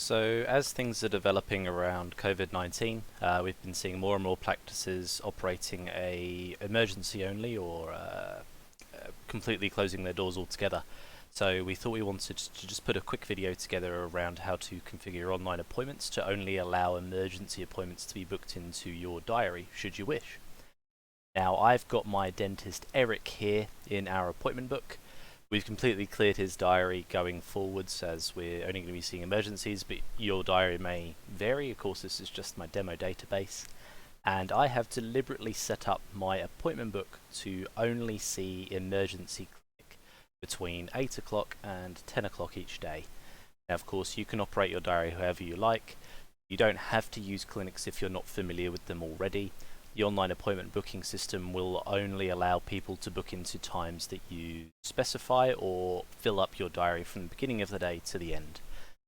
So as things are developing around COVID-19, we've been seeing more and more practices operating a emergency only or completely closing their doors altogether. So we thought we wanted to just put a quick video together around how to configure your online appointments to only allow emergency appointments to be booked into your diary, should you wish. Now I've got my dentist Eric here in our appointment book. We've completely cleared his diary going forwards as we're only going to be seeing emergencies, but your diary may vary. Of course, this is just my demo database. And I have deliberately set up my appointment book to only see emergency clinic between 8 o'clock and 10 o'clock each day. Now, of course, you can operate your diary however you like. You don't have to use clinics if you're not familiar with them already. The online appointment booking system will only allow people to book into times that you specify or fill up your diary from the beginning of the day to the end.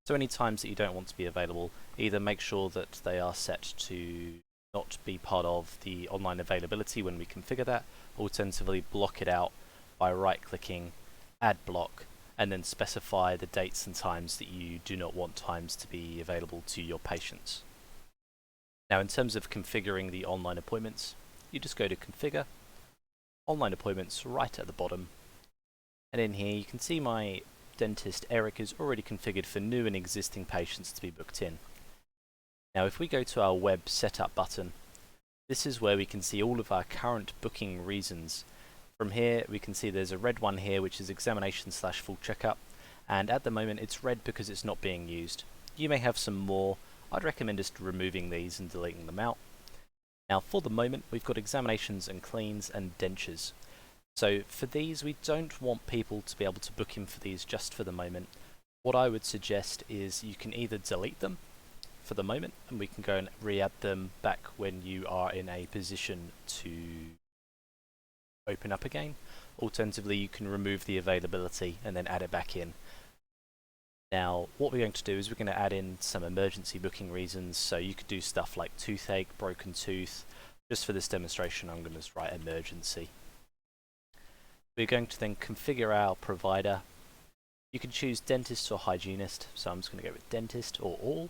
So any times that you don't want to be available, either make sure that they are set to not be part of the online availability when we configure that, alternatively block it out by right-clicking, add block, and then specify the dates and times that you do not want times to be available to your patients. Now, in terms of configuring the online appointments, you just go to Configure, Online Appointments right at the bottom, and in here you can see my dentist Eric is already configured for new and existing patients to be booked in. Now, if we go to our Web Setup button, this is where we can see all of our current booking reasons. From here, we can see there's a red one here, which is examination/full checkup, and at the moment it's red because it's not being used. You may have some more. I'd recommend just removing these and deleting them out. Now for the moment we've got examinations and cleans and dentures. So for these we don't want people to be able to book in for these just for the moment. What I would suggest is you can either delete them for the moment and we can go and re-add them back when you are in a position to open up again. Alternatively you can remove the availability and then add it back in. Now, what we're going to do is we're going to add in some emergency booking reasons, so you could do stuff like toothache, broken tooth. Just for this demonstration, I'm going to just write emergency. We're going to then configure our provider. You can choose dentist or hygienist, so I'm just going to go with dentist or all.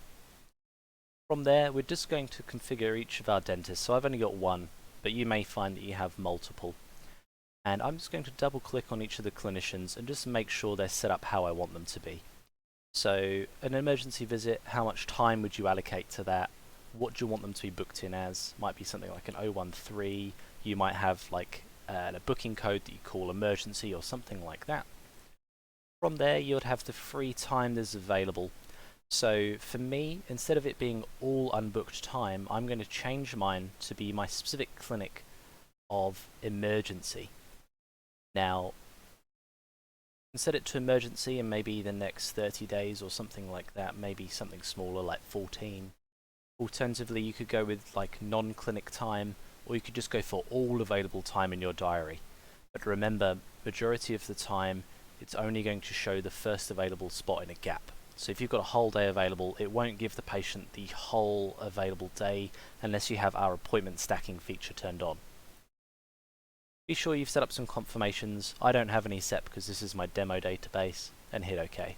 From there, we're just going to configure each of our dentists. So I've only got one, but you may find that you have multiple. And I'm just going to double click on each of the clinicians and just make sure they're set up how I want them to be. So an emergency visit, how much time would you allocate to that? What do you want them to be booked in as? Might be something like an 013. You might have like a booking code that you call emergency or something like that. From there you'd have the free time that's available. So for me, instead of it being all unbooked time, I'm going to change mine to be my specific clinic of emergency. Now, set it to emergency and maybe the next 30 days or something like that, maybe something smaller like 14. Alternatively, you could go with like non-clinic time, or you could just go for all available time in your diary. But remember, majority of the time, it's only going to show the first available spot in a gap. So if you've got a whole day available, it won't give the patient the whole available day unless you have our appointment stacking feature turned on. Be sure you've set up some confirmations. I don't have any set because this is my demo database, and hit OK.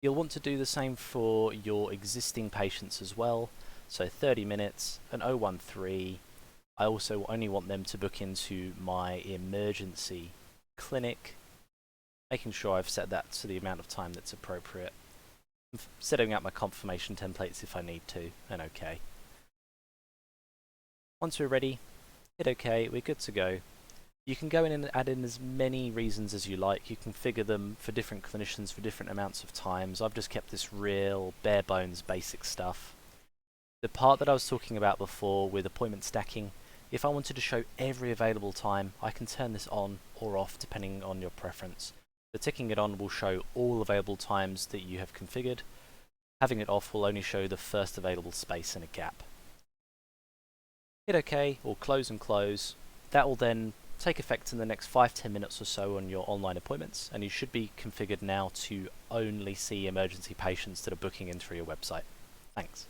You'll want to do the same for your existing patients as well. So 30 minutes, an 013. I also only want them to book into my emergency clinic, making sure I've set that to the amount of time that's appropriate. I'm setting up my confirmation templates if I need to, and OK. Once we're ready, hit OK, we're good to go. You can go in and add in as many reasons as you like. You can configure them for different clinicians for different amounts of times. I've just kept this real bare bones basic stuff. The part that I was talking about before with appointment stacking, if I wanted to show every available time, I can turn this on or off depending on your preference. The ticking it on will show all available times that you have configured. Having it off will only show the first available space in a gap. Hit OK or close and close. That will then take effect in the next 5-10 minutes or so on your online appointments, and you should be configured now to only see emergency patients that are booking in through your website. Thanks.